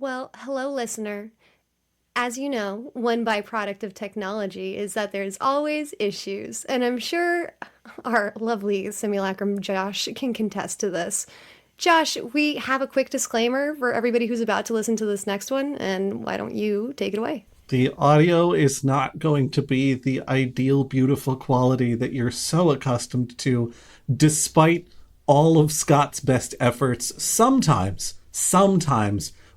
Well, hello, listener. As you know, one byproduct of technology is that there's always issues, and I'm sure our lovely simulacrum Josh can contest to this. Josh, we have a quick disclaimer for everybody who's about to listen to this next one, and why don't you take it away? The audio is not going to be the ideal, beautiful quality that you're so accustomed to, despite all of Scott's best efforts. Sometimes,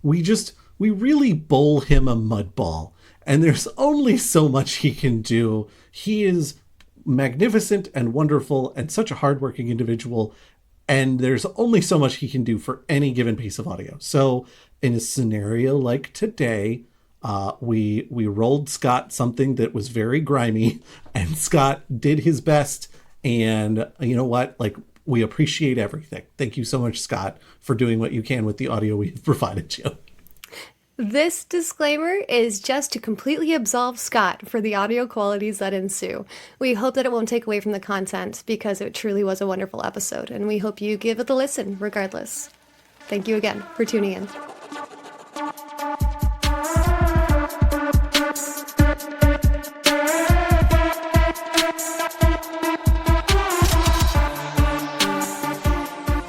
we really bowl him a mud ball, and there's only so much he can do. He is magnificent and wonderful and such a hardworking individual, and there's only so much he can do for any given piece of audio. So, in a scenario like today, we rolled Scott something that was very grimy, and Scott did his best. And you know what? Like, we appreciate everything. Thank you so much, Scott, for doing what you can with the audio we've provided you. This disclaimer is just to completely absolve Scott for the audio qualities that ensue. We hope that it won't take away from the content because it truly was a wonderful episode, and we hope you give it a listen regardless. Thank you again for tuning in.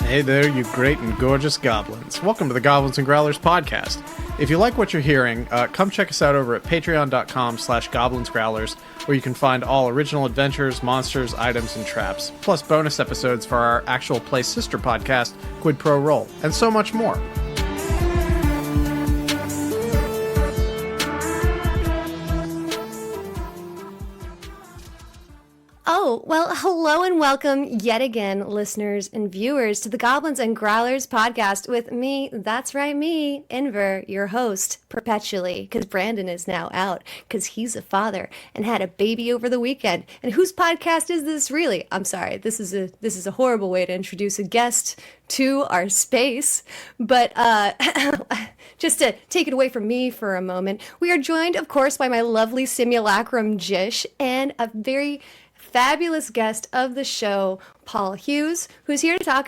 Hey there, you great and gorgeous goblins. Welcome to the Goblins and Growlers podcast. If you like what you're hearing, come check us out over at patreon.com/goblinsgrowlers, where you can find all original adventures, monsters, items, and traps, plus bonus episodes for our actual play sister podcast, Quid Pro Roll, and so much more. Oh, well, hello and welcome yet again, listeners and viewers, to the Goblins and Growlers podcast with me, that's right, me, Inver, your host, perpetually, because Brandon is now out, because he's a father and had a baby over the weekend. And whose podcast is this really? I'm sorry, this is a horrible way to introduce a guest to our space, but just to take it away from me for a moment, we are joined, of course, by my lovely simulacrum Jish and a very fabulous guest of the show, Paul Hughes, who's here to talk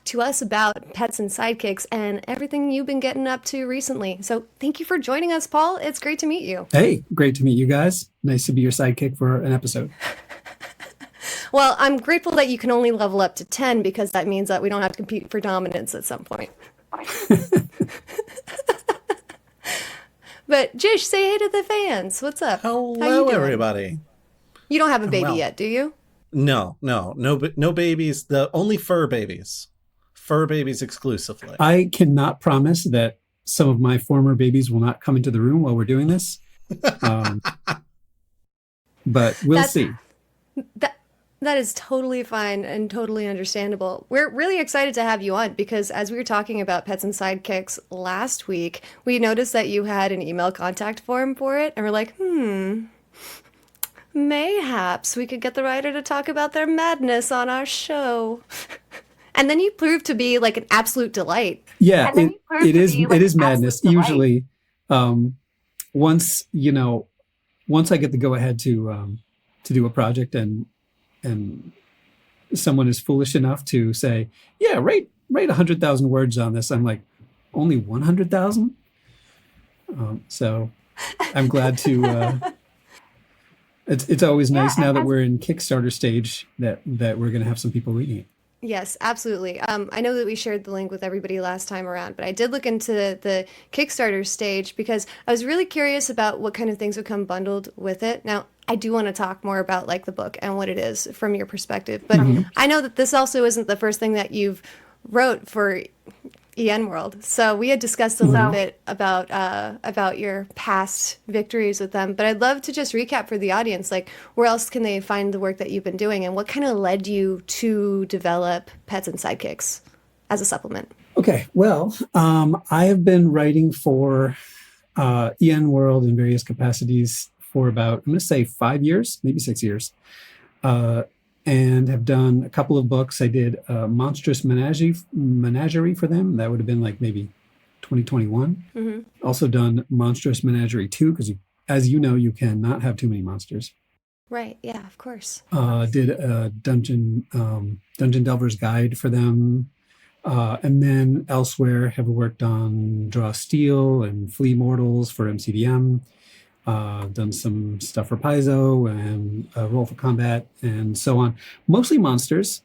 to us about pets and sidekicks and everything you've been getting up to recently. So thank you for joining us, Paul. It's great to meet you. Hey, great to meet you guys. Nice to be your sidekick for an episode. Well, I'm grateful that you can only level up to 10 because that means that we don't have to compete for dominance at some point. But Jish, say hey to the fans. What's up? Hello, everybody. You don't have a baby yet, do you? No babies. Only fur babies exclusively. I cannot promise that some of my former babies will not come into the room while we're doing this, but we'll see. That is totally fine and totally understandable. We're really excited to have you on because as we were talking about pets and sidekicks last week, we noticed that you had an email contact form for it, and we're like, mayhaps we could get the writer to talk about their madness on our show. And then you proved to be like an absolute delight. Yeah, it is madness. Usually, once I get the go ahead to do a project and someone is foolish enough to say, yeah, write 100,000 words on this, I'm like, only 100,000. So I'm glad to. It's always nice now that we're in Kickstarter stage that we're going to have some people reading it. Yes, absolutely. I know that we shared the link with everybody last time around, but I did look into the Kickstarter stage because I was really curious about what kind of things would come bundled with it. Now, I do want to talk more about like the book and what it is from your perspective, but I know that this also isn't the first thing that you've wrote for EN World. So we had discussed a little bit about your past victories with them, but I'd love to just recap for the audience, like where else can they find the work that you've been doing and what kind of led you to develop Pets and Sidekicks as a supplement? Okay, well, I have been writing for EN World in various capacities for about, I'm going to say 5 years, maybe 6 years. And have done a couple of books. I did Monstrous Menagerie for them. That would have been like maybe 2021. Also done Monstrous Menagerie 2, because as you know, you cannot have too many monsters. Right, yeah, of course. Did a Dungeon Delver's Guide for them. And then elsewhere have worked on Draw Steel and Flea Mortals for MCDM. Done some stuff for Paizo and Roll for Combat and so on. Mostly monsters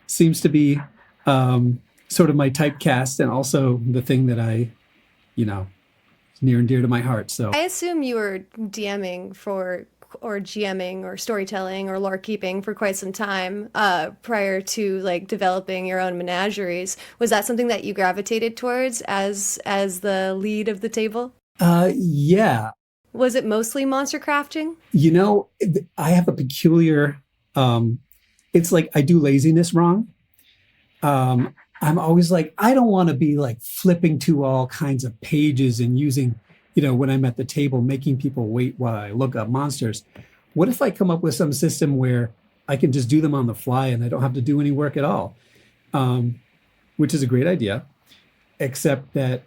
seems to be sort of my typecast, and also the thing that I, near and dear to my heart. So I assume you were DMing or GMing or storytelling or lore keeping for quite some time prior to like developing your own menageries. Was that something that you gravitated towards as the lead of the table? Yeah. Was it mostly monster crafting? I have a peculiar, it's like I do laziness wrong. I'm always like, I don't want to be like flipping to all kinds of pages and using, when I'm at the table, making people wait while I look up monsters. What if I come up with some system where I can just do them on the fly and I don't have to do any work at all? Which is a great idea, except that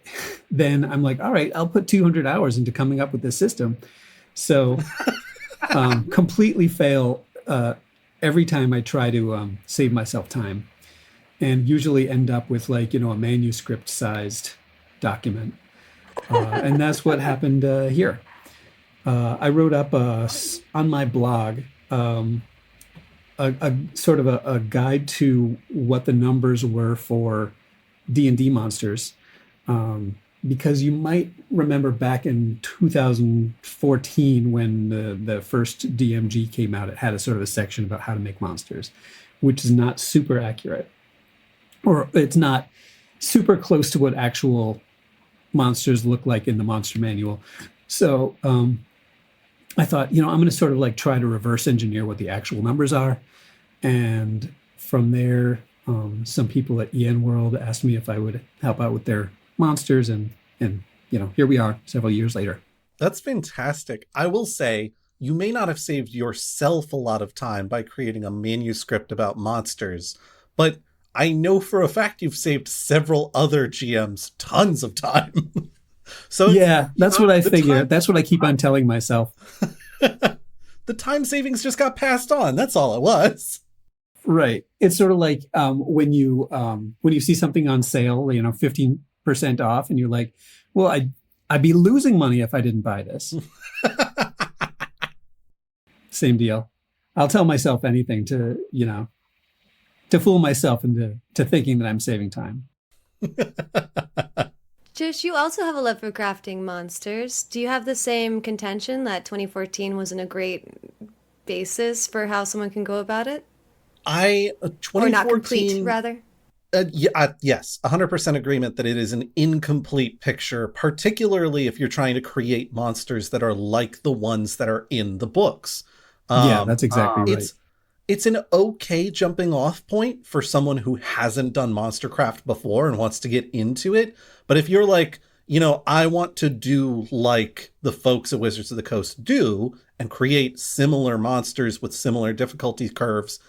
then I'm like, all right, I'll put 200 hours into coming up with this system. So completely fail every time I try to save myself time, and usually end up with like, a manuscript sized document. And that's what happened here. I wrote up on my blog a sort of a guide to what the numbers were for D&D monsters, because you might remember back in 2014 when the first DMG came out, it had a sort of a section about how to make monsters, which is not super accurate, or it's not super close to what actual monsters look like in the monster manual. So I thought, I'm going to sort of like try to reverse engineer what the actual numbers are. And from there, some people at EN World asked me if I would help out with their monsters. And here we are several years later. That's fantastic. I will say, you may not have saved yourself a lot of time by creating a manuscript about monsters, but I know for a fact you've saved several other GMs tons of time. So yeah, that's what I figure. That's what I keep on telling myself. The time savings just got passed on. That's all it was. Right. It's sort of like when you see something on sale, 15% off, and you're like, well, I'd be losing money if I didn't buy this. Same deal. I'll tell myself anything to fool myself into thinking that I'm saving time. Josh, you also have a love for crafting monsters. Do you have the same contention that 2014 wasn't a great basis for how someone can go about it? 2014, or not complete, rather? Yes, 100% agreement that it is an incomplete picture, particularly if you're trying to create monsters that are like the ones that are in the books. Yeah, that's exactly right. It's an okay jumping off point for someone who hasn't done monstercraft before and wants to get into it. But if you're like, I want to do like the folks at Wizards of the Coast do and create similar monsters with similar difficulty curves,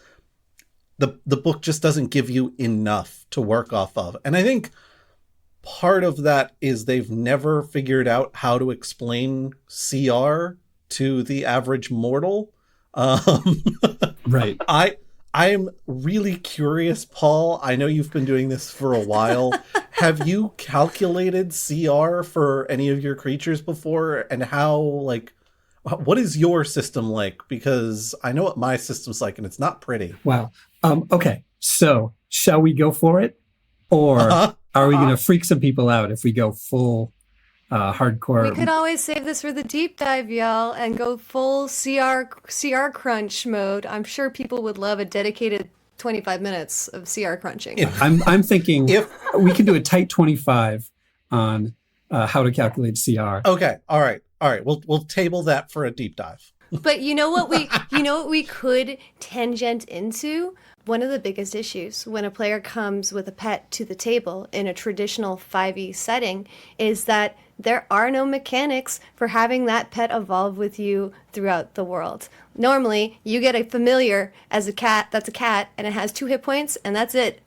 the book just doesn't give you enough to work off of. And I think part of that is they've never figured out how to explain CR to the average mortal. Right. I'm really curious, Paul. I know you've been doing this for a while. Have you calculated CR for any of your creatures before? And how, what is your system like? Because I know what my system's like, and it's not pretty. Wow. Okay. So shall we go for it? Or are we going to freak some people out if we go full hardcore? We could always save this for the deep dive, y'all, and go full CR crunch mode. I'm sure people would love a dedicated 25 minutes of CR crunching. I'm thinking if we can do a tight 25 on how to calculate CR. Okay. All right. We'll table that for a deep dive. But you know what we could tangent into? One of the biggest issues when a player comes with a pet to the table in a traditional 5e setting is that there are no mechanics for having that pet evolve with you throughout the world. Normally, you get a familiar as a cat, that's a cat, and it has 2 hit points, and that's it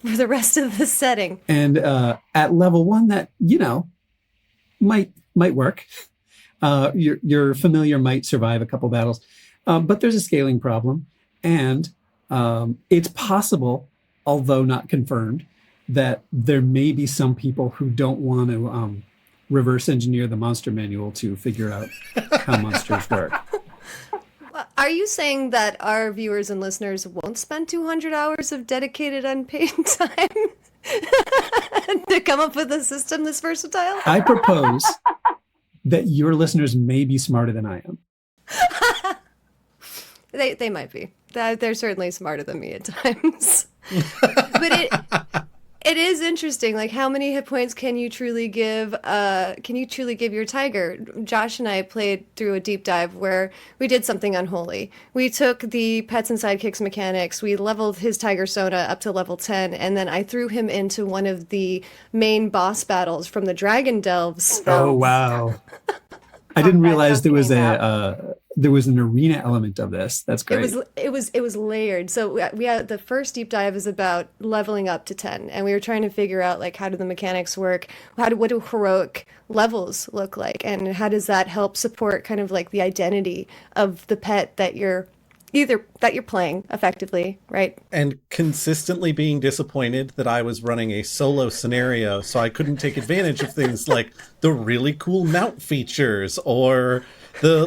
for the rest of the setting. And at level 1, that, might work. Your familiar might survive a couple battles, but there's a scaling problem, and it's possible, although not confirmed, that there may be some people who don't want to reverse engineer the monster manual to figure out how monsters work. Are you saying that our viewers and listeners won't spend 200 hours of dedicated unpaid time to come up with a system this versatile? I propose that your listeners may be smarter than I am. They might be. They're certainly smarter than me at times. But it is interesting, like how many hit points can you truly give your tiger? Josh and I played through a deep dive where we did something unholy. We took the pets and sidekicks mechanics, we leveled his tiger Sona up to level 10, and then I threw him into one of the main boss battles from the Dragon Delves. Oh wow. I didn't realize there was an arena element of this. That's great. It was layered. So we had the first deep dive is about leveling up to 10, and we were trying to figure out like how do the mechanics work, what do heroic levels look like, and how does that help support kind of like the identity of the pet that you're playing effectively, right? And consistently being disappointed that I was running a solo scenario, so I couldn't take advantage of things like the really cool mount features or the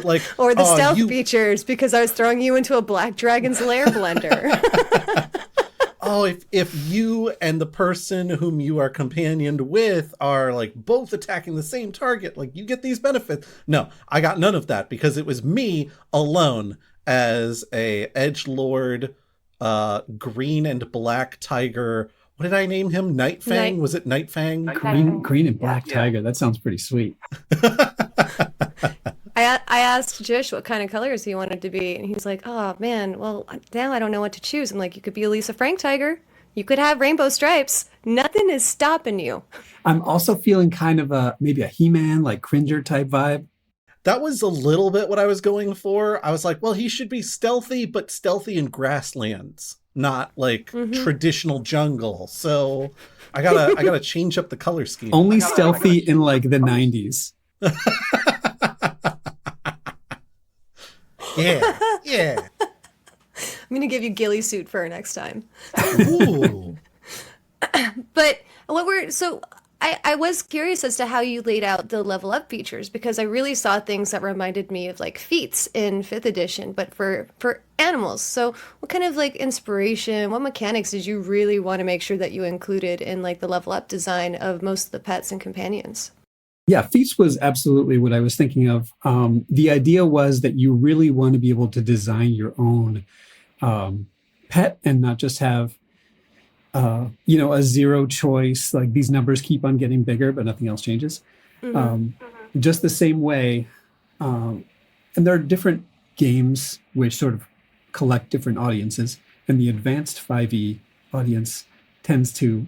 stealth features, because I was throwing you into a Black Dragon's Lair blender. If you and the person whom you are companioned with are like both attacking the same target, like you get these benefits. No, I got none of that because it was me alone as a edgelord, green and black tiger. What did I name him? Nightfang? Was it Nightfang? Green and black tiger. That sounds pretty sweet. I asked Josh what kind of colors he wanted to be, and he's like, "Oh man, well now I don't know what to choose." I'm like, "You could be a Lisa Frank tiger. You could have rainbow stripes. Nothing is stopping you." I'm also feeling kind of maybe a He-Man, like Cringer type vibe. That was a little bit what I was going for. I was like, well, he should be stealthy, but stealthy in grasslands, not like traditional jungle. So I gotta change up the color scheme. Only stealthy in like the 90s. Yeah. I'm gonna give you ghillie suit fur next time. Ooh. But I was curious as to how you laid out the level up features, because I really saw things that reminded me of like feats in 5th edition, but for animals. So what kind of like inspiration, what mechanics did you really want to make sure that you included in like the level up design of most of the pets and companions? Yeah, feats was absolutely what I was thinking of. The idea was that you really want to be able to design your own pet and not just have a zero choice, like these numbers keep on getting bigger, but nothing else changes. Just the same way. And there are different games which sort of collect different audiences, and the advanced 5e audience tends to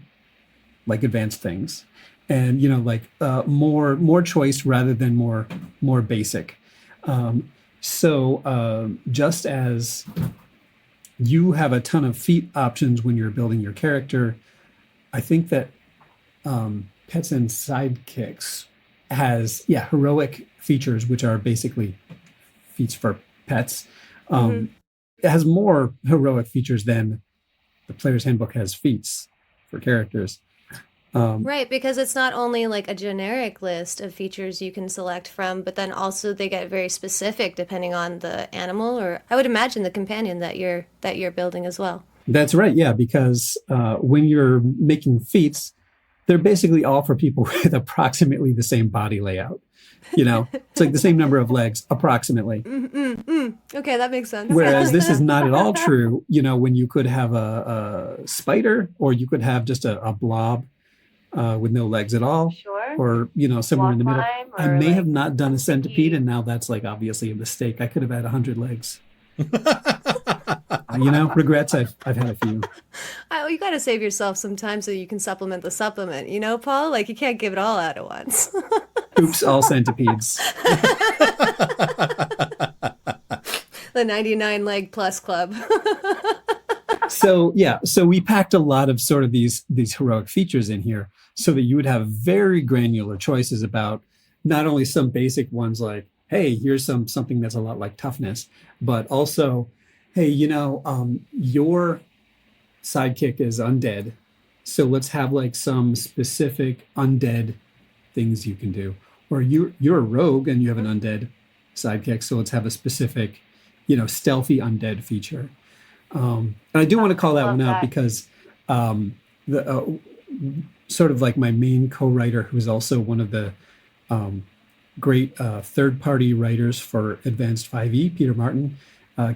like advanced things. And, more choice rather than more basic. So just as you have a ton of feat options when you're building your character, I think that Pets and Sidekicks has, heroic features, which are basically feats for pets. It has more heroic features than the Player's Handbook has feats for characters. Right, because it's not only like a generic list of features you can select from, but then also they get very specific depending on the animal, or I would imagine the companion that you're building as well. That's right, yeah, because when you're making feats, they're basically all for people with approximately the same body layout. It's like the same number of legs, approximately. Okay, that makes sense. Whereas this is not at all true, when you could have a spider, or you could have just a blob. With no legs at all, or somewhere in the middle. I may have not done a centipede, and now that's like obviously a mistake. I could have had 100 legs. Regrets. I've had a few. Oh, you got to save yourself some time so you can supplement the supplement. Paul, like you can't give it all out at once. Oops, all centipedes. The 99 leg plus club. So we packed a lot of sort of these heroic features in here so that you would have very granular choices about not only some basic ones like, hey, here's something that's a lot like toughness, but also, hey, your sidekick is undead, So let's have like some specific undead things you can do. Or you're a rogue and you have an undead sidekick, so let's have a specific, stealthy undead feature. And I do want to call that one out because the sort of like my main co-writer, who's also one of the great third-party writers for Advanced 5e, Peter Martin,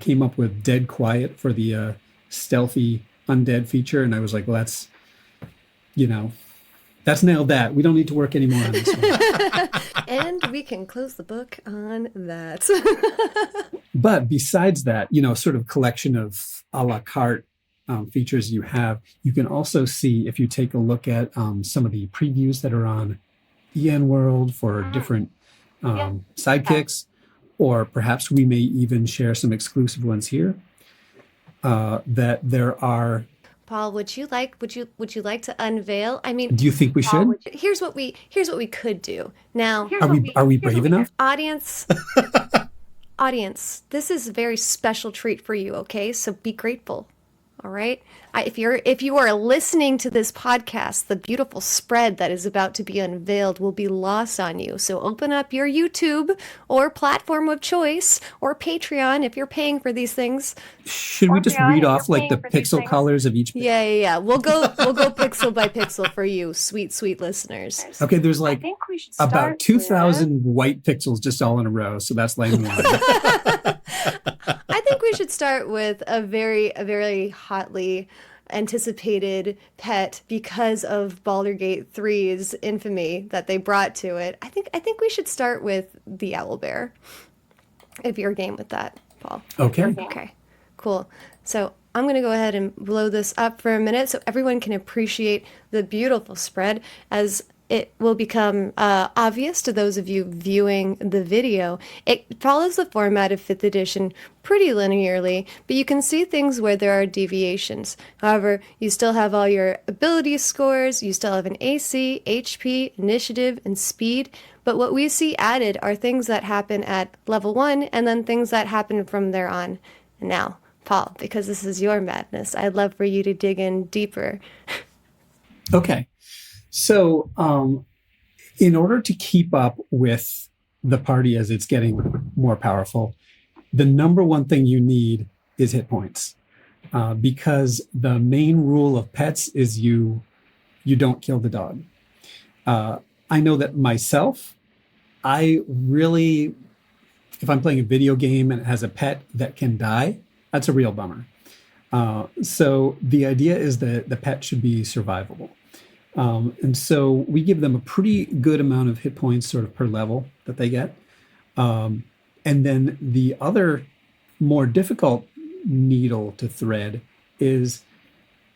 came up with Dead Quiet for the stealthy undead feature, and I was like, well, that's nailed that. We don't need to work anymore on this one. And we can close the book on that. But besides that, sort of collection of a la carte features you have, you can also see, if you take a look at some of the previews that are on EN World for different sidekicks, or perhaps we may even share some exclusive ones here, that there are. Paul, would you like to unveil? I mean, do you think we should? Here's what we could do. Now, are we brave enough? Audience, this is a very special treat for you, okay? So be grateful. All right. If you are listening to this podcast, the beautiful spread that is about to be unveiled will be lost on you. So open up your YouTube or platform of choice, or Patreon if you're paying for these things. Should we just read off like the pixel colors of each? Yeah. We'll go pixel by pixel for you, sweet listeners. Okay, there's like about 2,000 white pixels just all in a row. So that's lane one. I think we should start with a very hotly anticipated pet because of Baldur's Gate 3's infamy that they brought to it. I think we should start with the owlbear, if you're game with that, Paul. Okay, cool. So I'm going to go ahead and blow this up for a minute so everyone can appreciate the beautiful spread, as it will become obvious to those of you viewing the video. It follows the format of 5th edition pretty linearly, but you can see things where there are deviations. However, you still have all your ability scores, you still have an AC, HP, initiative, and speed, but what we see added are things that happen at level 1 and then things that happen from there on. And now, Paul, because this is your madness, I'd love for you to dig in deeper. Okay. So in order to keep up with the party as it's getting more powerful, the number one thing you need is hit points, because the main rule of pets is you don't kill the dog. I know that myself, I really, if I'm playing a video game and it has a pet that can die, that's a real bummer. So the idea is that the pet should be survivable. And so we give them a pretty good amount of hit points sort of per level that they get. And then the other more difficult needle to thread is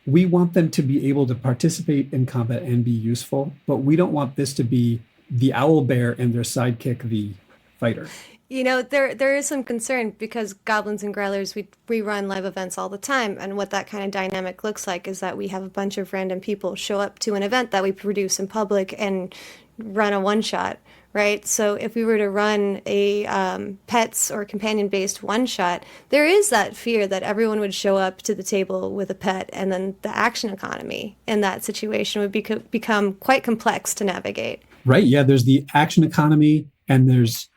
we want them to be able to participate in combat and be useful, but we don't want this to be the owlbear and their sidekick, the fighter. There is some concern because Goblins and Growlers, we run live events all the time. And what that kind of dynamic looks like is that we have a bunch of random people show up to an event that we produce in public and run a one-shot, right? So if we were to run a pets or companion-based one-shot, there is that fear that everyone would show up to the table with a pet, and then the action economy in that situation would become quite complex to navigate. Right, yeah, there's the action economy, and there's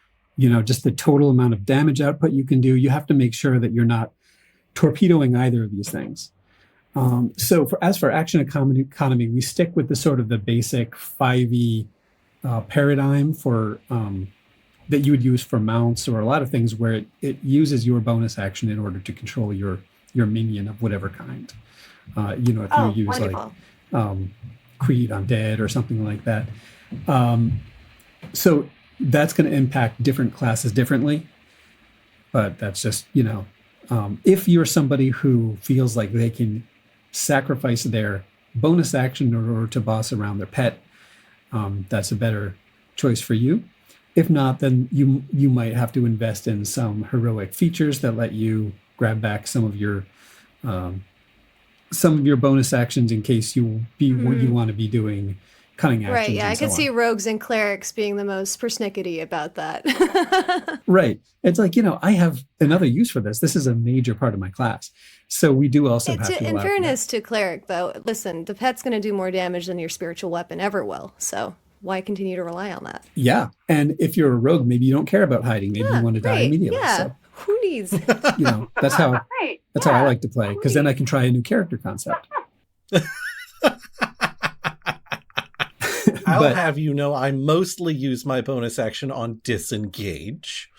just the total amount of damage output you can do. You have to make sure that you're not torpedoing either of these things. So as for action economy, we stick with the sort of the basic 5e paradigm for that you would use for mounts or a lot of things where it uses your bonus action in order to control your minion of whatever kind. If you use wonderful. Like Creed Undead or something like that. So that's going to impact different classes differently, but that's just, if you're somebody who feels like they can sacrifice their bonus action in order to boss around their pet, that's a better choice for you. If not, then you might have to invest in some heroic features that let you grab back some of your bonus actions in case you want to be doing cunning actions. Right, yeah, and I so could on. see rogues and clerics being the most persnickety about that. Right. It's like, I have another use for this. This is a major part of my class. So we do also have to In allow for fairness to cleric, though, listen, the pet's going to do more damage than your spiritual weapon ever will. So why continue to rely on that? Yeah. And if you're a rogue, maybe you don't care about hiding. Maybe you want to die Right, immediately. yeah. So, Who needs? that's how I like to play, because then I can try a new character concept. I'll But- have you know, I mostly use my bonus action on disengage.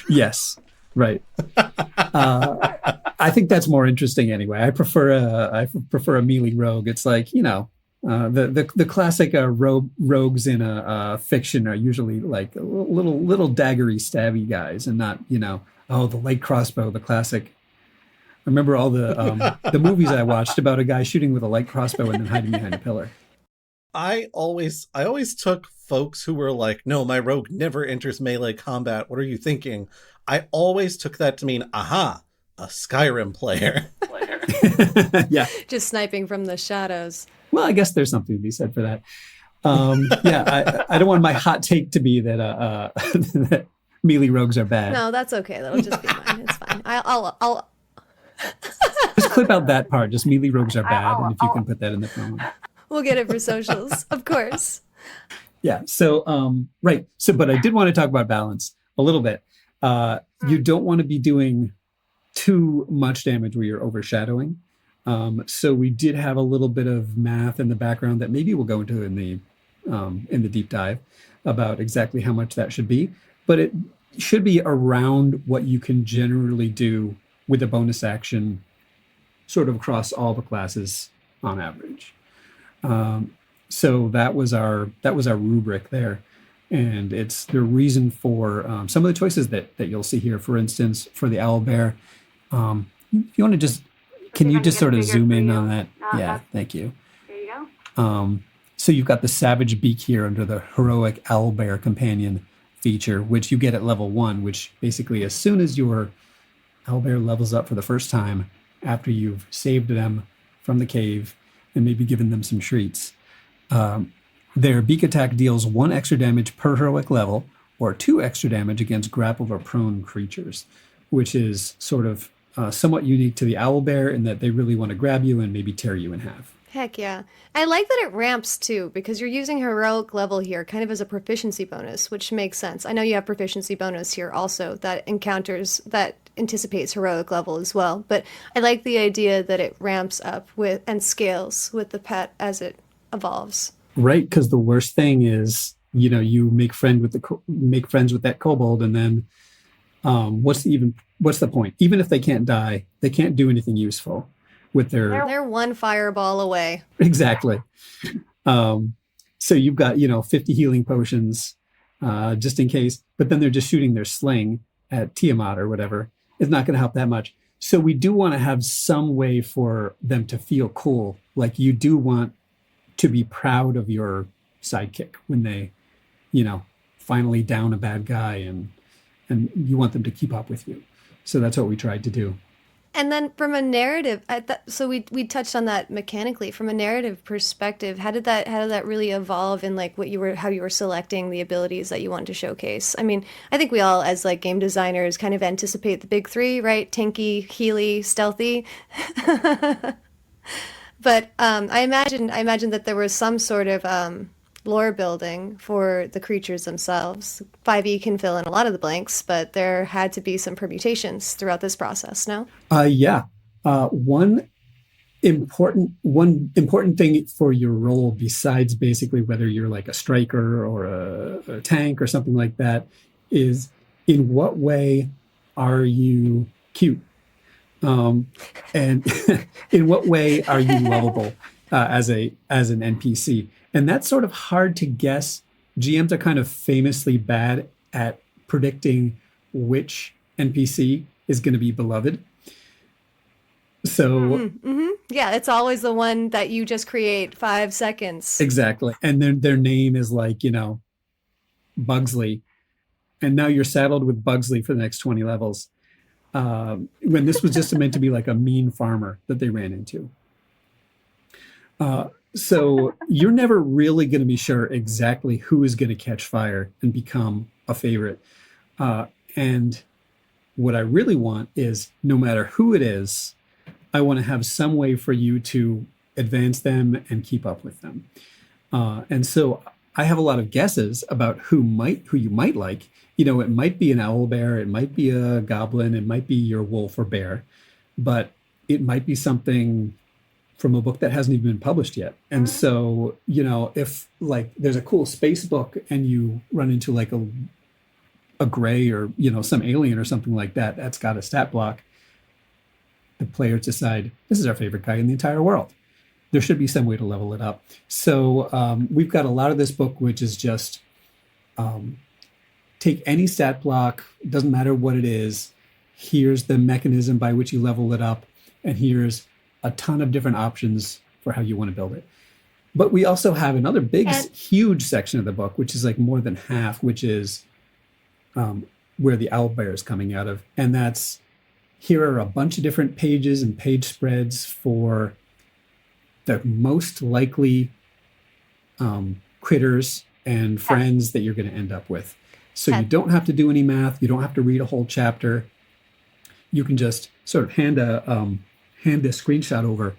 Yes. Right. I think that's more interesting anyway. I prefer a melee rogue. It's like, the classic rogues in a fiction are usually like little daggery stabby guys, and not, the light crossbow, the classic. I remember all the movies I watched about a guy shooting with a light crossbow and then hiding behind a pillar. I always took folks who were like, no, my rogue never enters melee combat. What are you thinking? I always took that to mean, aha, a Skyrim player. Yeah. Just sniping from the shadows. Well, I guess there's something to be said for that. Yeah, I don't want my hot take to be that that melee rogues are bad. No, that's okay. That'll just be mine. It's fine. I'll Just clip out that part. Just melee rogues are bad, and if you can put that in the film. we'll get it for socials, of course. Yeah. So, right. So, but I did want to talk about balance a little bit. You don't want to be doing too much damage where you're overshadowing. So we did have a little bit of math in the background that maybe we'll go into in the deep dive about exactly how much that should be, but it should be around what you can generally do with a bonus action, sort of across all the classes on average. So that was our rubric there, and it's the reason for some of the choices that you'll see here. For instance, for the owlbear, if you want to just. Can you just sort of zoom in on that? Yeah, thank you. There you go. So you've got the savage beak here under the heroic owlbear companion feature, which you get at level 1, which basically as soon as your owlbear levels up for the first time, after you've saved them from the cave and maybe given them some treats, their beak attack deals 1 extra damage per heroic level, or 2 extra damage against grappled or prone creatures, which is sort of somewhat unique to the owlbear in that they really want to grab you and maybe tear you in half. Heck yeah. I like that it ramps too, because you're using heroic level here kind of as a proficiency bonus, which makes sense. I know you have proficiency bonus here also that anticipates heroic level as well, but I like the idea that it ramps up with and scales with the pet as it evolves. Right, because the worst thing is, you make friends with that kobold, and then what's the point? Even if they can't die, they can't do anything useful with their. They're one fireball away. Exactly. So you've got 50 healing potions just in case, but then they're just shooting their sling at Tiamat or whatever. It's not going to help that much. So we do want to have some way for them to feel cool. Like you do want to be proud of your sidekick when they, finally down a bad guy, and you want them to keep up with you. So that's what we tried to do. And then from a narrative, so we touched on that mechanically. From a narrative perspective, how did that really evolve in like how you were selecting the abilities that you wanted to showcase? I mean, I think we all as like game designers kind of anticipate the big 3, right? Tanky, healy, stealthy. But I imagine that there was some sort of lore building for the creatures themselves. 5e can fill in a lot of the blanks, but there had to be some permutations throughout this process, no? Yeah. One important thing for your role, besides basically whether you're like a striker or a tank or something like that, is in what way are you cute? And in what way are you lovable as an NPC? And that's sort of hard to guess. GMs are kind of famously bad at predicting which NPC is going to be beloved. So, yeah, it's always the one that you just create 5 seconds. Exactly. And then their name is like, Bugsley. And now you're saddled with Bugsley for the next 20 levels. When this was just meant to be like a mean farmer that they ran into. So you're never really going to be sure exactly who is going to catch fire and become a favorite. And what I really want is no matter who it is, I want to have some way for you to advance them and keep up with them. And so I have a lot of guesses about who you might like. You know, it might be an owlbear, it might be a goblin, it might be your wolf or bear, but it might be something from a book that hasn't even been published yet. And so, you know, if like there's a cool space book and you run into like a gray or, you know, some alien or something like that, that's got a stat block, the players decide this is our favorite guy in the entire world. There should be some way to level it up. So we've got a lot of this book, which is just take any stat block, doesn't matter what it is. Here's the mechanism by which you level it up. And here's a ton of different options for how you want to build it. But we also have another huge section of the book, which is like more than half, which is where the owlbear is coming out of. And here are a bunch of different pages and page spreads for the most likely critters and friends that you're going to end up with. So you don't have to do any math. You don't have to read a whole chapter. You can just sort of hand a screenshot over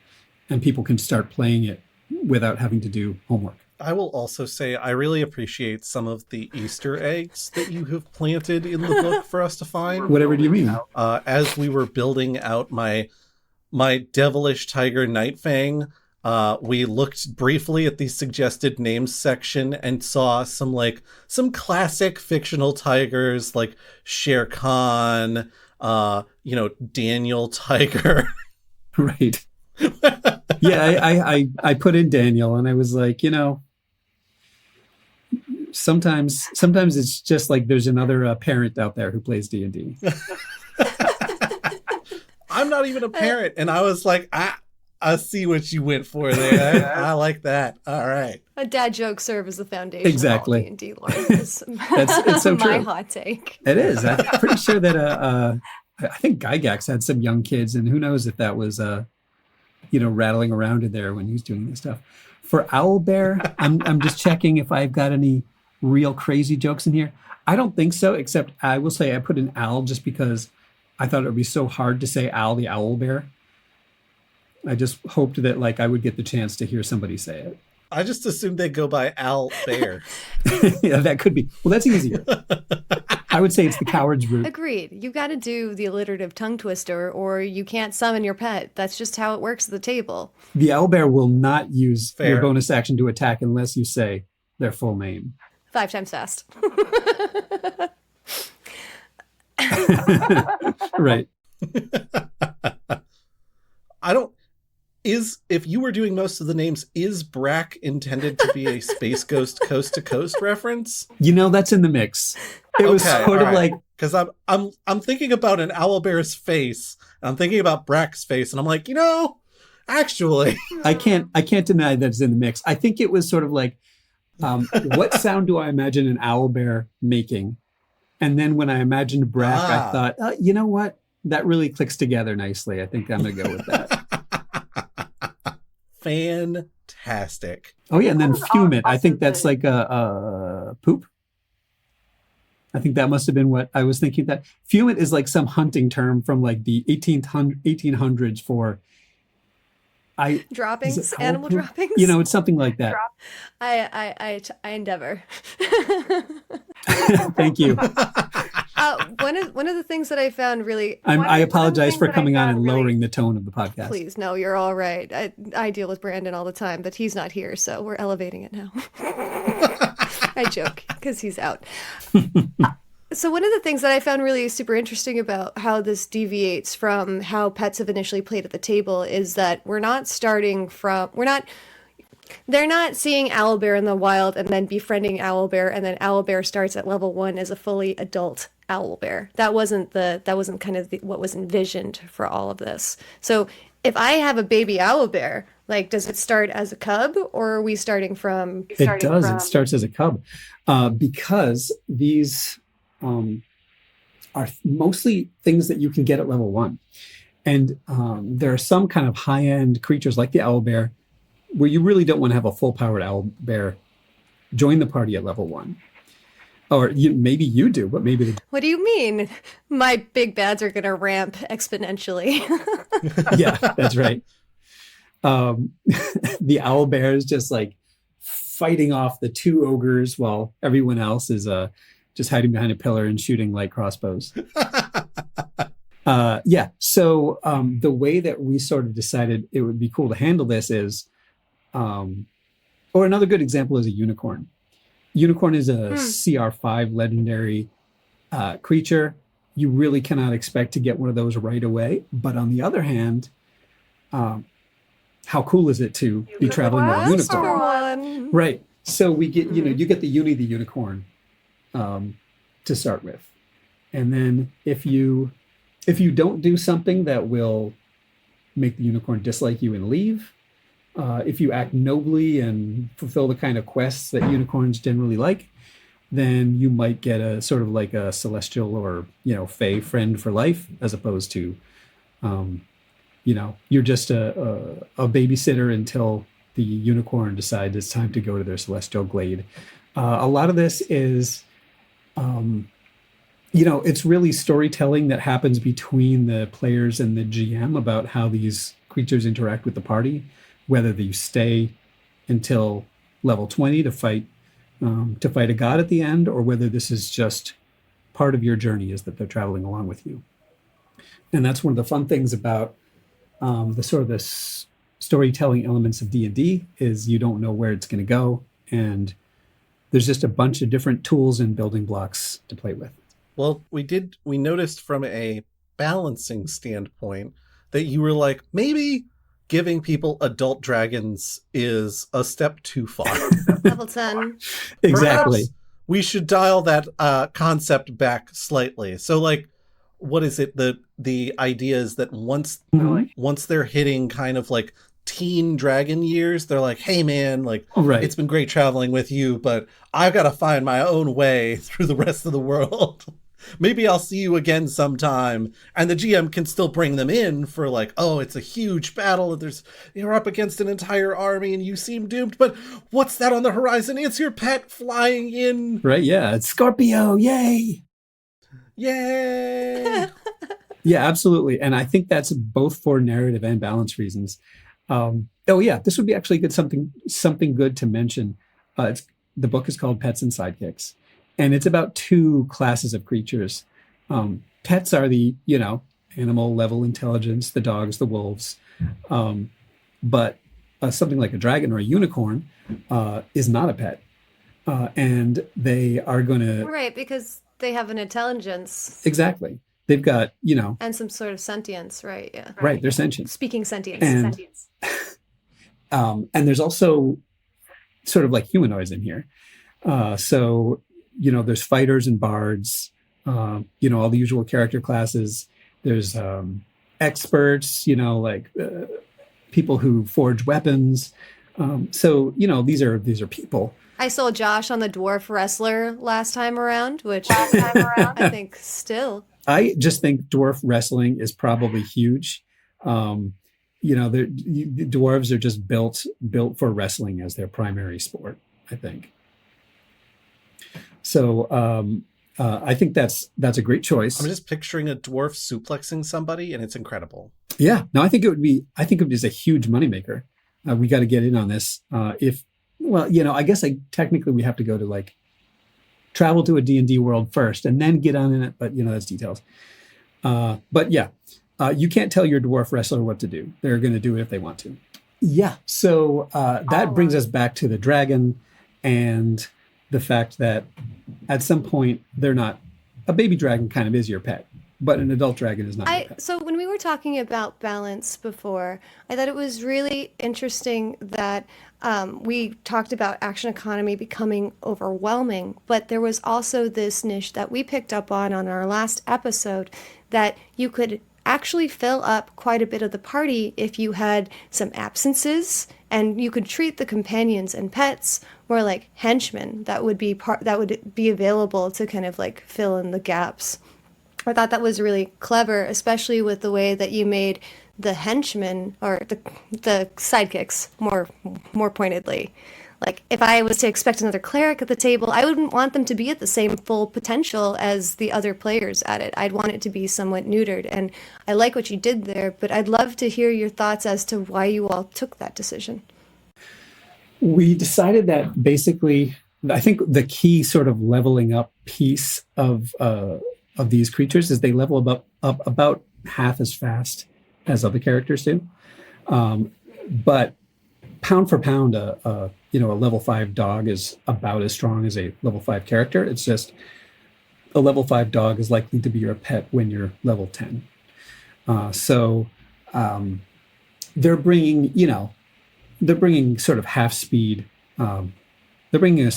and people can start playing it without having to do homework. I will also say I really appreciate some of the Easter eggs that you have planted in the book for us to find. Whatever do you mean? As we were building out my devilish tiger Nightfang, we looked briefly at the suggested names section and saw some classic fictional tigers like Shere Khan, Daniel Tiger. Right. Yeah, I put in Daniel and I was like, sometimes it's just like there's another parent out there who plays D&D. I'm not even a parent, and I was like, I see what you went for there. I like that. All right. A dad joke serve as the foundation exactly. of all D&D lore. It's so my true. hot take. It is. I'm pretty sure that I think Gygax had some young kids, and who knows if that was rattling around in there when he was doing this stuff. For owlbear, I'm just checking if I've got any real crazy jokes in here. I don't think so, except I will say I put an owl just because I thought it would be so hard to say Owl the owlbear. I just hoped that I would get the chance to hear somebody say it. I just assumed they'd go by owlbear. Yeah, that could be. Well, that's easier. I would say it's the coward's route. Agreed. You've got to do the alliterative tongue twister or you can't summon your pet. That's just how it works at the table. The owlbear will not use your bonus action to attack unless you say their full name. 5 times fast. Right. If you were doing most of the names, is Brack intended to be a Space Ghost Coast to Coast reference? That's in the mix. It was sort of like, because I'm thinking about an owlbear's face, and I'm thinking about Brack's face, and I'm like, actually, I can't deny that it's in the mix. I think it was sort of like, what sound do I imagine an owlbear making? And then when I imagined Brack, I thought, you know what? That really clicks together nicely. I think I'm going to go with that. Fantastic. Oh, yeah. And then fumit. I think that's like a poop. I think that must have been what I was thinking. That fumit is like some hunting term from like the 1800s for droppings, animal poop? droppings. It's something like that. I endeavor. Thank you. One of the things that I found really... I apologize for coming on and lowering the tone of the podcast. Please, no, you're all right. I deal with Brandon all the time, but he's not here, so we're elevating it now. I joke, because he's out. So one of the things that I found really super interesting about how this deviates from how pets have initially played at the table is that they're not seeing owlbear in the wild and then befriending owlbear, and then owlbear starts at level 1 as a fully adult owlbear. That wasn't kind of what was envisioned for all of this. So if I have a baby owlbear, does it start as a cub, or are we starting from? It does. It starts as a cub, because these are mostly things that you can get at level 1, and there are some kind of high-end creatures like the owlbear where you really don't want to have a full-powered owlbear join the party at level 1. Or maybe you do, but maybe What do you mean? My big bads are going to ramp exponentially. yeah, that's right. The owlbears just like fighting off the 2 ogres while everyone else is just hiding behind a pillar and shooting light crossbows. Yeah. So the way that we sort of decided it would be cool to handle this is, or another good example is a unicorn. Unicorn is a CR5 legendary creature. You really cannot expect to get one of those right away. But on the other hand, how cool is it to be traveling with a unicorn? Right. So we get, you get the unicorn to start with. And then if you don't do something that will make the unicorn dislike you and leave, if you act nobly and fulfill the kind of quests that unicorns generally like, then you might get a sort of like a celestial or, fae friend for life, as opposed to, you're just a babysitter until the unicorn decides it's time to go to their celestial glade. A lot of this is, it's really storytelling that happens between the players and the GM about how these creatures interact with the party, whether you stay until level 20 to fight a god at the end, or whether this is just part of your journey, is that they're traveling along with you. And that's one of the fun things about the sort of this storytelling elements of D&D is you don't know where it's going to go, and there's just a bunch of different tools and building blocks to play with. Well, we noticed from a balancing standpoint that you were like, maybe giving people adult dragons is a step too far. Level 10. Exactly. Perhaps we should dial that concept back slightly. So, like, what is it? The idea is that once they're hitting kind of like teen dragon years, they're like, hey man, like, right, it's been great traveling with you, but I've got to find my own way through the rest of the world. Maybe I'll see you again sometime. And the GM can still bring them in for like, oh, it's a huge battle. You're up against an entire army and you seem doomed. But what's that on the horizon? It's your pet flying in. Right, yeah. It's Scorpio. Yay. Yay. Yeah, absolutely. And I think that's both for narrative and balance reasons. This would be actually something good to mention. The book is called Pets and Sidekicks. And it's about 2 classes of creatures. Pets are the, animal level intelligence, the dogs, the wolves. But something like a dragon or a unicorn is not a pet. And they are going to... Right, because they have an intelligence. Exactly. They've got, And some sort of sentience, right? Yeah. Right, they're sentient. Speaking sentience. And there's also sort of like humanoids in here. So there's fighters and bards, all the usual character classes. There's experts, people who forge weapons. These are people. I saw Josh on the dwarf wrestler last time around, I think still. I just think dwarf wrestling is probably huge. The dwarves are just built for wrestling as their primary sport, I think. So I think that's a great choice. I'm just picturing a dwarf suplexing somebody, and it's incredible. Yeah, no, I think it is a huge moneymaker. We got to get in on this. I guess technically we have to go to like travel to a D&D world first and then get on in it, but that's details. You can't tell your dwarf wrestler what to do. They're going to do it if they want to. Yeah, so that brings us back to the dragon and the fact that at some point a baby dragon kind of is your pet, but an adult dragon is not your pet. So when we were talking about balance before, I thought it was really interesting that we talked about action economy becoming overwhelming, but there was also this niche that we picked up on our last episode that you could actually fill up quite a bit of the party if you had some absences, and you could treat the companions and pets more like henchmen that would be available to kind of like fill in the gaps. I thought that was really clever, especially with the way that you made the henchmen or the sidekicks more pointedly. Like, if I was to expect another cleric at the table, I wouldn't want them to be at the same full potential as the other players at it. I'd want it to be somewhat neutered. And I like what you did there, but I'd love to hear your thoughts as to why you all took that decision. We decided that basically, I think the key sort of leveling up piece of these creatures is they level up about half as fast as other characters do. But pound for pound, a level 5 dog is about as strong as a level 5 character. It's just a level 5 dog is likely to be your pet when you're level 10. So they're bringing sort of half speed. They're bringing a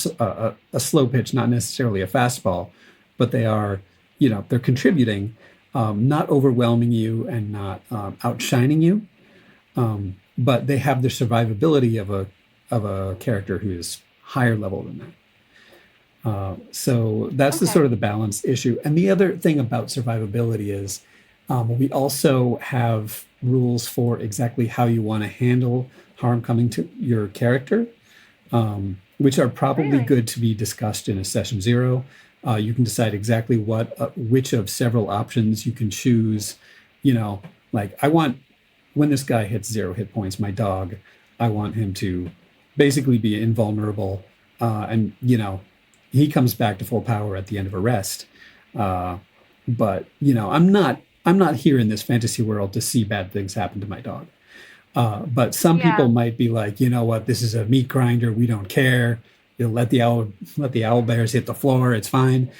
slow pitch, not necessarily a fastball, but they are, they're contributing, not overwhelming you and not outshining you. But they have the survivability of a character who is higher level than that. So that's the sort of the balance issue. And the other thing about survivability is we also have rules for exactly how you want to handle harm coming to your character, which are probably good to be discussed in a session 0. You can decide exactly which of several options you can choose. Like, I want, when this guy hits 0 hit points, my dog, I want him to basically be invulnerable. And he comes back to full power at the end of a rest. But I'm not here in this fantasy world to see bad things happen to my dog. But some people might be like, you know what, this is a meat grinder. We don't care. You'll let the owlbears hit the floor. It's fine.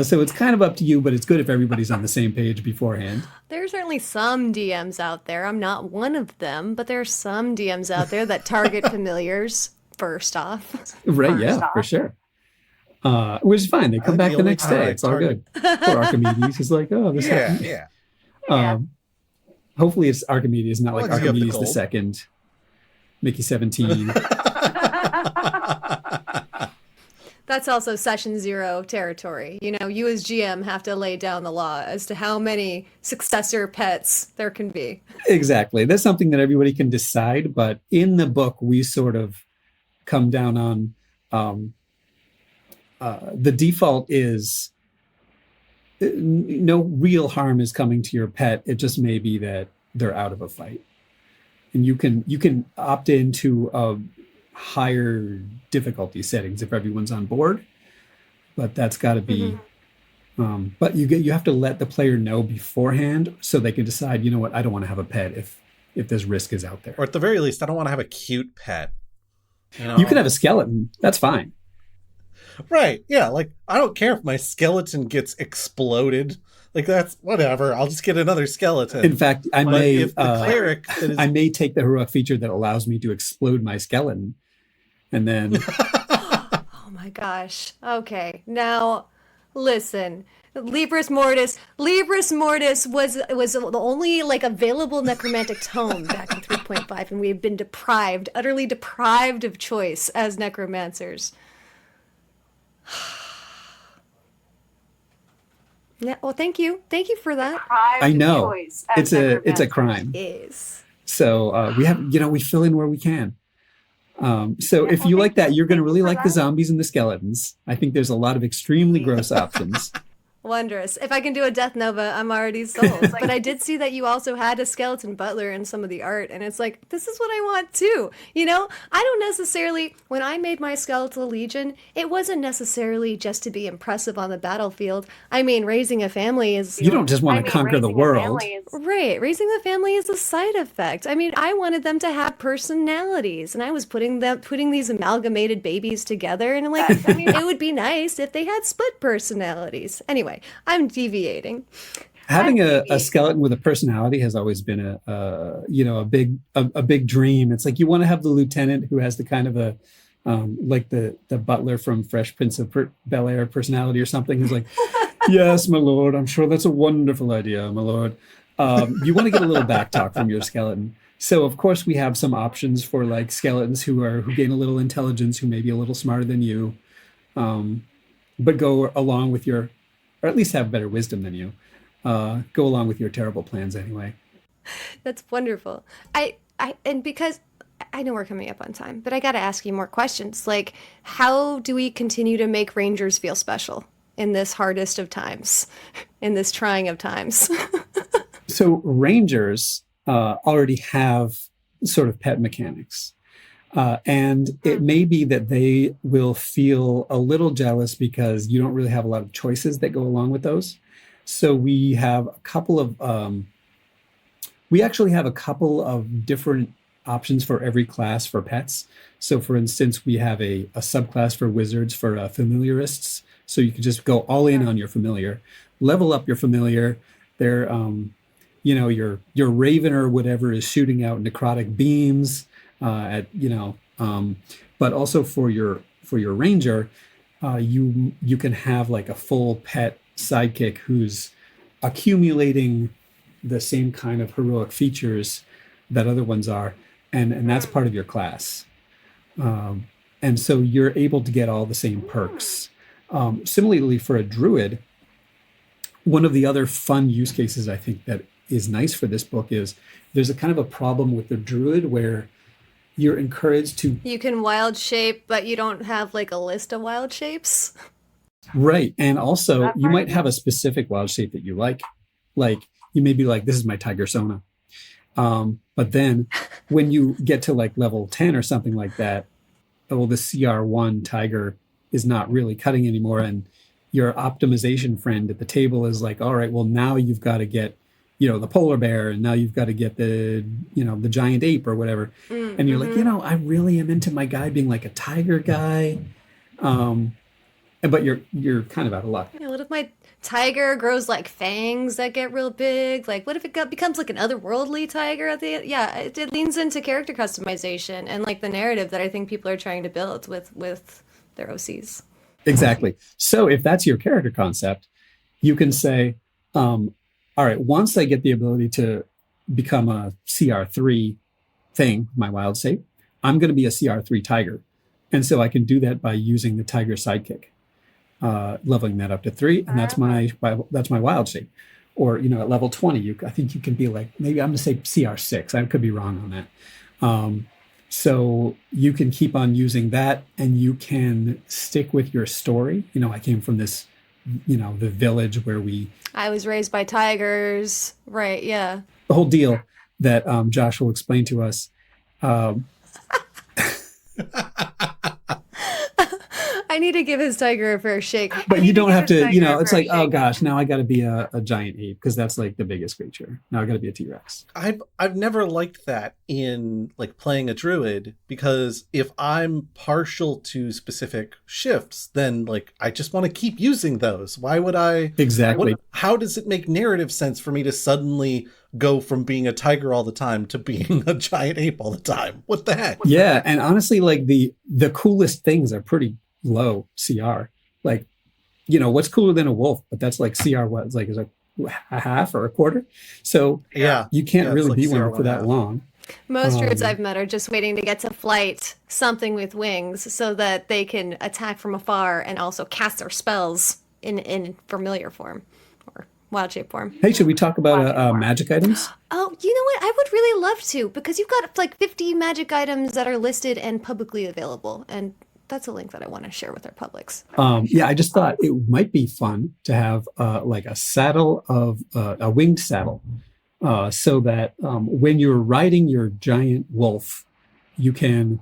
So it's kind of up to you, but it's good if everybody's on the same page beforehand. There are certainly some DMs out there. I'm not one of them, but there are some DMs out there that target familiars first off. Right, for sure. Which is fine. They come back the next day. It's all good. Poor Archimedes. He's like, oh, this happened. Yeah. Hopefully it's Archimedes, not like Archimedes the second, Mickey 17. That's also session 0 territory. You as GM have to lay down the law as to how many successor pets there can be. Exactly. That's something that everybody can decide. But in the book, we sort of come down on the default is no real harm is coming to your pet. It just may be that they're out of a fight. And you can opt into higher difficulty settings if everyone's on board, but that's got to be but you have to let the player know beforehand so they can decide, you know what, I don't want to have a pet if this risk is out there. Or at the very least, I don't want to have a cute pet. You can have a skeleton. That's fine. Right. Yeah. Like, I don't care if my skeleton gets exploded. Like, that's whatever. I'll just get another skeleton. In fact, I may take the heroic feature that allows me to explode my skeleton. And then Oh my gosh. Okay. Now, listen. Libris Mortis was the only available necromantic tome back in 3.5, and we have been utterly deprived of choice as necromancers. Yeah, well, thank you for that. I know it's a crime. It is. So we fill in where we can. So if you like that, you're going to really like the zombies and the skeletons. I think there's a lot of extremely gross options. Wondrous. If I can do a Death Nova, I'm already sold. But I did see that you also had a skeleton butler in some of the art, and it's like, this is what I want too. I don't necessarily, when I made my Skeletal Legion, it wasn't necessarily just to be impressive on the battlefield. I mean, raising a family is... You don't just want to conquer the world. Right. Raising the family is a side effect. I mean, I wanted them to have personalities, and I was putting these amalgamated babies together, and it would be nice if they had split personalities. Anyway, I'm deviating. Having a skeleton with a personality has always been a big dream. It's like you want to have the lieutenant who has the kind of a like the butler from Fresh Prince of Bel-Air personality or something. Who's like, yes, my lord, I'm sure that's a wonderful idea, my lord. You want to get a little back talk from your skeleton. So of course we have some options for like skeletons who gain a little intelligence, who may be a little smarter than you, but go along with your, or at least have better wisdom than you. Go along with your terrible plans anyway. That's wonderful. And because I know we're coming up on time, but I got to ask you more questions. Like, how do we continue to make Rangers feel special in this hardest of times, in this trying of times? So Rangers already have sort of pet mechanics. And it may be that they will feel a little jealous because you don't really have a lot of choices that go along with those. So we have a couple of, we actually have a couple of different options for every class for pets. So for instance, we have a subclass for wizards for familiarists. So you can just go all in on your familiar, level up your familiar. They're, your raven or whatever is shooting out necrotic beams but also for your ranger, you can have like a full pet sidekick who's accumulating the same kind of heroic features that other ones are, and that's part of your class. And so you're able to get all the same perks. Similarly, for a druid, one of the other fun use cases I think that is nice for this book is there's a kind of a problem with the druid where you're encouraged to... You can wild shape, but you don't have like a list of wild shapes. Right. And also you might have a specific wild shape that you like. Like you may be like, this is my tiger sona. But then when you get to like level 10 or something like that, well, the CR1 tiger is not really cutting anymore. And your optimization friend at the table is like, all right, well, now you've got to get, the polar bear, and now you've got to get the giant ape or whatever. And you're like, I really am into my guy being like a tiger guy. But you're kind of out of luck. What if my tiger grows like fangs that get real big? Like, what if it becomes like an otherworldly tiger at the end? Yeah, it leans into character customization and like the narrative that I think people are trying to build with their OCs. Exactly. So if that's your character concept, you can say, all right, once I get the ability to become a CR3 thing, my wild shape, I'm going to be a CR3 tiger. And so I can do that by using the tiger sidekick, leveling that up to 3. And that's my wild shape. Or, at level 20, I think you can be like, maybe I'm going to say CR6. I could be wrong on that. So you can keep on using that and you can stick with your story. I came from this, the village where I was raised by tigers. Right. Yeah. The whole deal that Josh will explain to us. I need to give his tiger a fair shake. But you don't have to, it's like, oh gosh, now I got to be a giant ape because that's like the biggest creature. Now I got to be a T-Rex. I've never liked that in like playing a druid, because if I'm partial to specific shifts, then like I just want to keep using those. Why would I? Exactly. How does it make narrative sense for me to suddenly go from being a tiger all the time to being a giant ape all the time? What the heck? Yeah, and honestly, like the coolest things are pretty low CR. Like, what's cooler than a wolf? But that's like CR what? It's like is a half or a quarter. So yeah, you can't really like be CR one for that long. Most druids I've met are just waiting to get to flight, something with wings, so that they can attack from afar and also cast their spells in familiar form or wild shape form. Hey, should we talk about magic items? Oh, you know what? I would really love to, because you've got like 50 magic items that are listed and publicly available, and that's a link that I want to share with our publics. Yeah, I just thought it might be fun to have like a saddle of a winged saddle, so that when you're riding your giant wolf, you can,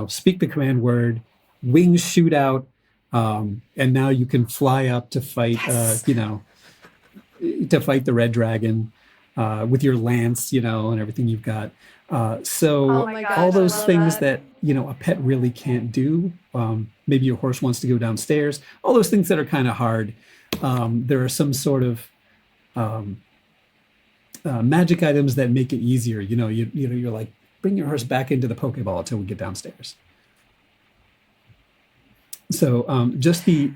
speak the command word, wings shoot out, and now you can fly up to fight, Yes. To fight the red dragon with your lance, and everything you've got. So Oh my gosh, all those I love things that. a pet really can't do. Maybe your horse wants to go downstairs. All those things that are kind of hard. There are some sort of magic items that make it easier. You're like, bring your horse back into the Pokeball until we get downstairs. So just the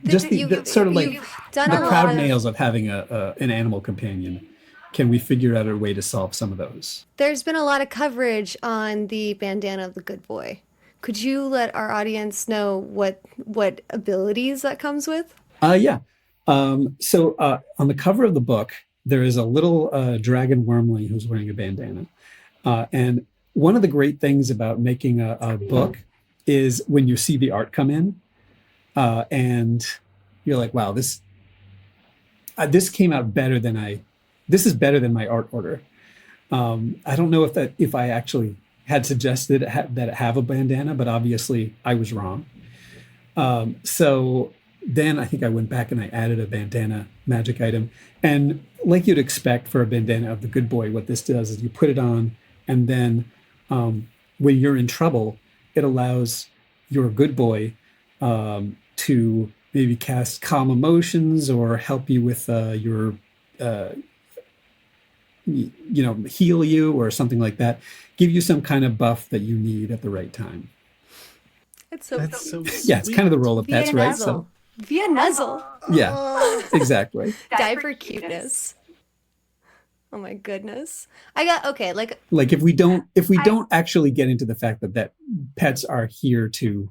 sort of like you've done the a lot proud of- nails of having an animal companion. Can we figure out a way to solve some of those? There's been a lot of coverage on the bandana of the good boy. Could you let our audience know what abilities that comes with? Yeah. So on the cover of the book, there is a little dragon wormling who's wearing a bandana. And one of the great things about making a book is when you see the art come in, and you're like, wow, this came out better than this is better than my art order. I don't know if I actually had suggested that it have a bandana, but obviously I was wrong. So then I think I went back and I added a bandana magic item. And like you'd expect for a bandana of the good boy, what this does is you put it on, and then when you're in trouble, it allows your good boy to maybe cast calm emotions or help you with your heal you or something like that, give you some kind of buff that you need at the right time. That's so sweet. Yeah, it's kind of the role of pets, right? So via nuzzle. yeah, exactly. Die for cuteness. Oh my goodness. Like if we don't actually get into the fact that pets are here to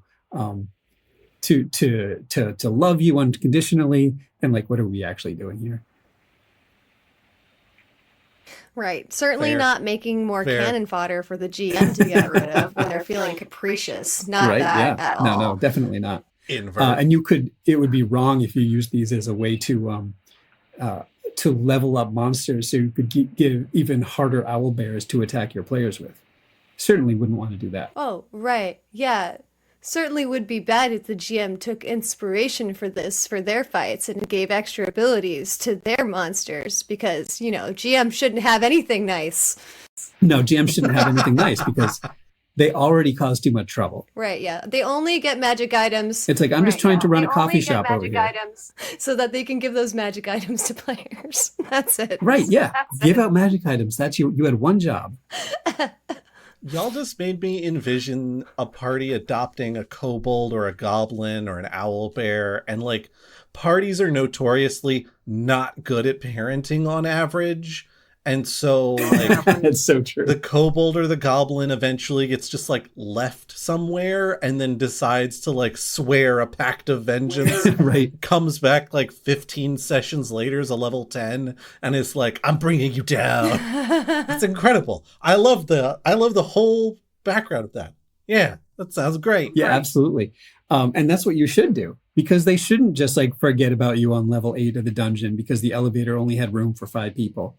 love you unconditionally, and like, what are we actually doing here? Right. Certainly Fair. not making more Fair. cannon fodder for the GM to get rid of when they're feeling capricious. Not Right? that Yeah. at all. No, definitely not. Inver. And it would be wrong if you use these as a way to level up monsters, so you could give even harder owlbears to attack your players with. Certainly wouldn't want to do that. Oh, right. Yeah. Certainly would be bad if the GM took inspiration for this for their fights and gave extra abilities to their monsters, because, GM shouldn't have anything nice. No, GM shouldn't have anything nice because they already cause too much trouble. Right, yeah. They only get magic items. It's like, I'm just trying to run a coffee shop over here. So that they can give those magic items to players. That's it. Right, yeah. Give out magic items. That's you had one job. Y'all just made me envision a party adopting a kobold or a goblin or an owlbear, and like, parties are notoriously not good at parenting on average. And so like That's so true. the kobold or the goblin eventually gets just like left somewhere and then decides to like swear a pact of vengeance. Right. Comes back like 15 sessions later as a level 10 and is like, I'm bringing you down. It's incredible. I love the whole background of that. Yeah, that sounds great. Yeah, absolutely. And that's what you should do, because they shouldn't just like forget about you on level 8 of the dungeon because the elevator only had room for 5 people.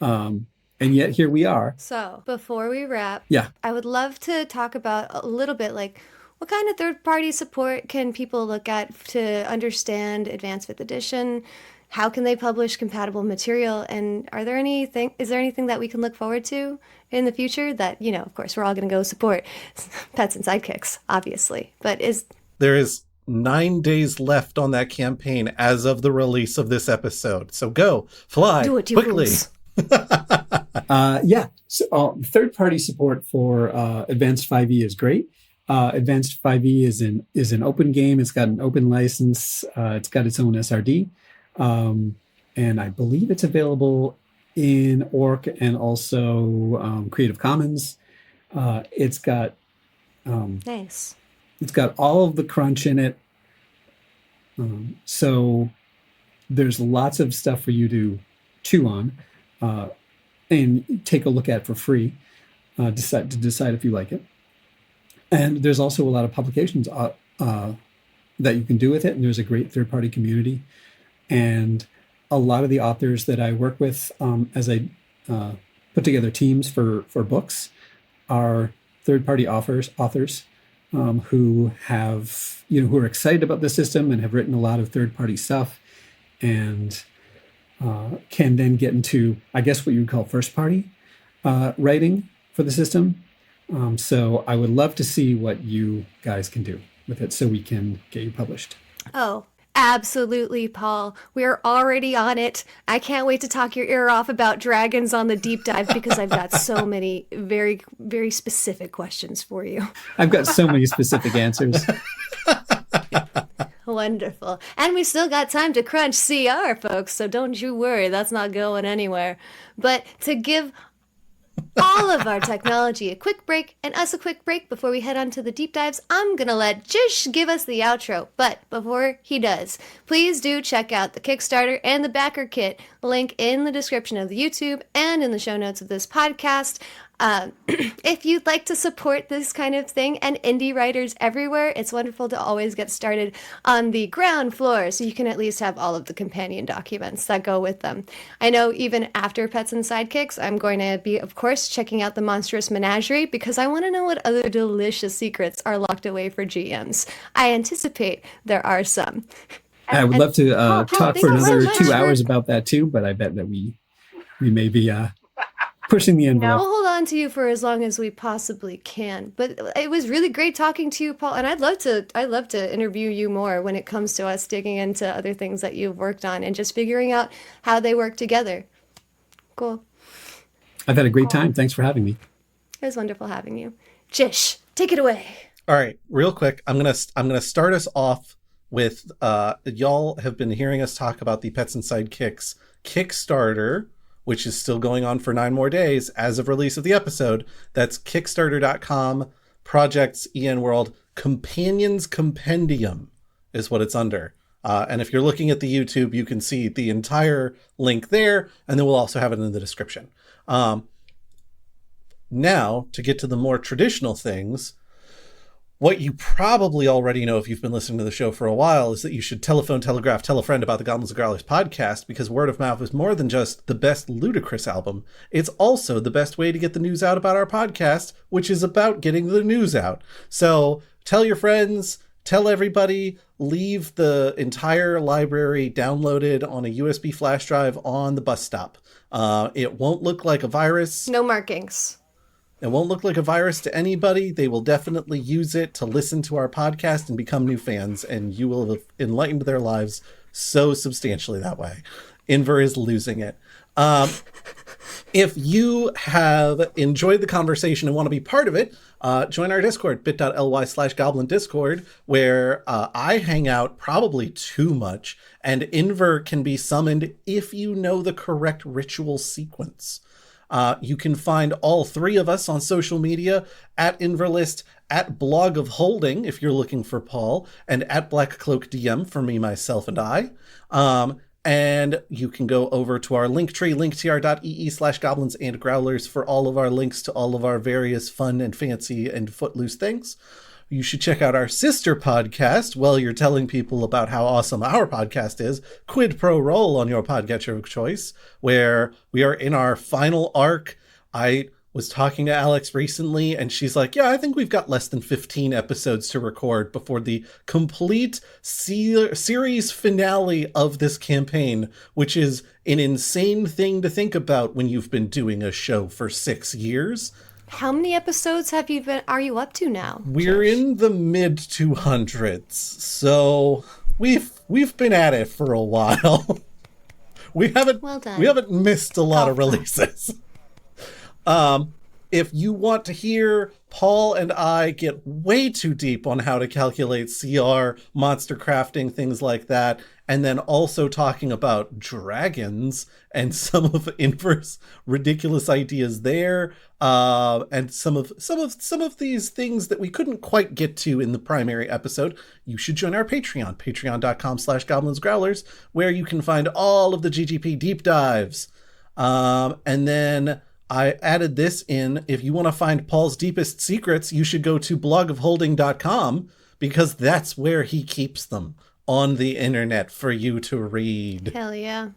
And yet here we are. So before we wrap, Yeah. I would love to talk about a little bit, like, what kind of third-party support can people look at to understand Advanced 5th Edition? How can they publish compatible material? And is there anything that we can look forward to in the future that, of course, we're all going to go support Pets and Sidekicks, obviously. But There is 9 days left on that campaign as of the release of this episode. So go, fly, do it, you quickly. fools. Yeah. So third-party support for Advanced 5e is great. Advanced 5e is an open game. It's got an open license. It's got its own SRD. And I believe it's available in Orc and also Creative Commons. It's got Nice. It's got all of the crunch in it. So there's lots of stuff for you to chew on and take a look at for free. Decide if you like it. And there's also a lot of publications that you can do with it. And there's a great third-party community. And a lot of the authors that I work with as I put together teams for books are third-party authors who have, who are excited about the system and have written a lot of third-party stuff and can then get into, I guess, what you would call first-party writing for the system. So I would love to see what you guys can do with it so we can get you published. Oh, absolutely, Paul. We're already on it. I can't wait to talk your ear off about dragons on the deep dive because I've got so many very, very specific questions for you. I've got so many specific answers. Wonderful. And we still got time to crunch CR, folks, so don't you worry. That's not going anywhere. But to give all of our technology a quick break and us a quick break before we head on to the deep dives. I'm going to let Jish give us the outro. But before he does, please do check out the Kickstarter and the backer kit link in the description of the YouTube and in the show notes of this podcast. If you'd like to support this kind of thing and indie writers everywhere, it's wonderful to always get started on the ground floor so you can at least have all of the companion documents that go with them. I know even after Pets and Sidekicks, I'm going to be, of course, checking out the Monstrous Menagerie because I want to know what other delicious secrets are locked away for GMs. I anticipate there are some. I would love to talk for another 2 hours about that too, but I bet that we may be pushing the envelope. We'll hold on to you for as long as we possibly can. But it was really great talking to you, Paul. And I'd love to interview you more when it comes to us digging into other things that you've worked on and just figuring out how they work together. Cool. I've had a great time. Thanks for having me. It was wonderful having you. Jish, take it away. All right, real quick, I'm gonna start us off with y'all have been hearing us talk about the Pets and Sidekicks Kickstarter, which is still going on for 9 more days as of release of the episode. That's kickstarter.com, Projects EN World Companions Compendium is what it's under. And if you're looking at the YouTube, you can see the entire link there, and then we'll also have it in the description. Now, to get to the more traditional things, what you probably already know if you've been listening to the show for a while is that you should telephone, telegraph, tell a friend about the Goblins and Growlers podcast, because word of mouth is more than just the best ludicrous album. It's also the best way to get the news out about our podcast, which is about getting the news out. So tell your friends, tell everybody, leave the entire library downloaded on a USB flash drive on the bus stop. It won't look like a virus. No markings. It won't look like a virus to anybody. They will definitely use it to listen to our podcast and become new fans, and you will have enlightened their lives so substantially that way. Inver is losing it. If you have enjoyed the conversation and want to be part of it, join our Discord, bit.ly/goblin discord, where I hang out probably too much, and Inver can be summoned if you know the correct ritual sequence. You can find all 3 of us on social media at Inverlist, at Blog of Holding if you're looking for Paul, and at Black Cloak DM for me, myself, and I. And you can go over to our Linktree, linktr.ee/goblins and growlers for all of our links to all of our various fun and fancy and footloose things. You should check out our sister podcast while you're telling people about how awesome our podcast is, Quid Pro Roll on your podcatcher of choice, where we are in our final arc. I was talking to Alex recently, and she's like, yeah, I think we've got less than 15 episodes to record before the complete series finale of this campaign, which is an insane thing to think about when you've been doing a show for 6 years. How many episodes are you up to now? We're in the mid 200s, so we've been at it for a while. We haven't missed a lot of releases. If you want to hear Paul and I get way too deep on how to calculate CR, monster crafting, things like that, and then also talking about dragons and some of Inver's ridiculous ideas there, and some of these things that we couldn't quite get to in the primary episode, you should join our Patreon, patreon.com/goblinsgrowlers, where you can find all of the GGP deep dives. And then I added this in. If you want to find Paul's deepest secrets, you should go to blogofholding.com, because that's where he keeps them on the internet for you to read. Hell yeah.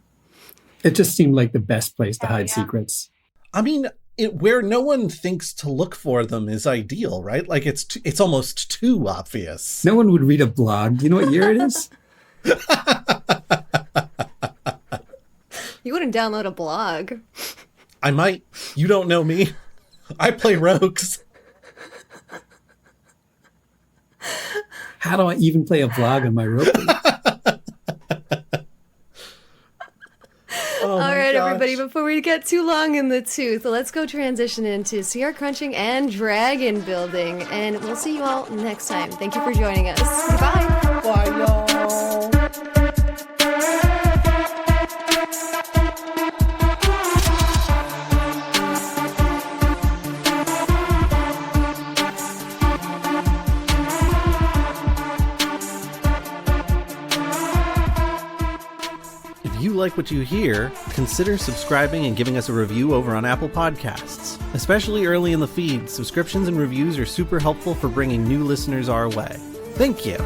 It just seemed like the best place to hide secrets. I mean, where no one thinks to look for them is ideal, right? Like it's almost too obvious. No one would read a blog. Do you know what year it is? You wouldn't download a blog. I might. You don't know me. I play rogues. How do I even play a vlog on my rogue? All right, everybody, before we get too long in the tooth, let's go transition into CR crunching and dragon building. And we'll see you all next time. Thank you for joining us. Bye. Bye, y'all. If you like what you hear, consider subscribing and giving us a review over on Apple Podcasts. Especially early in the feed, subscriptions and reviews are super helpful for bringing new listeners our way. Thank you!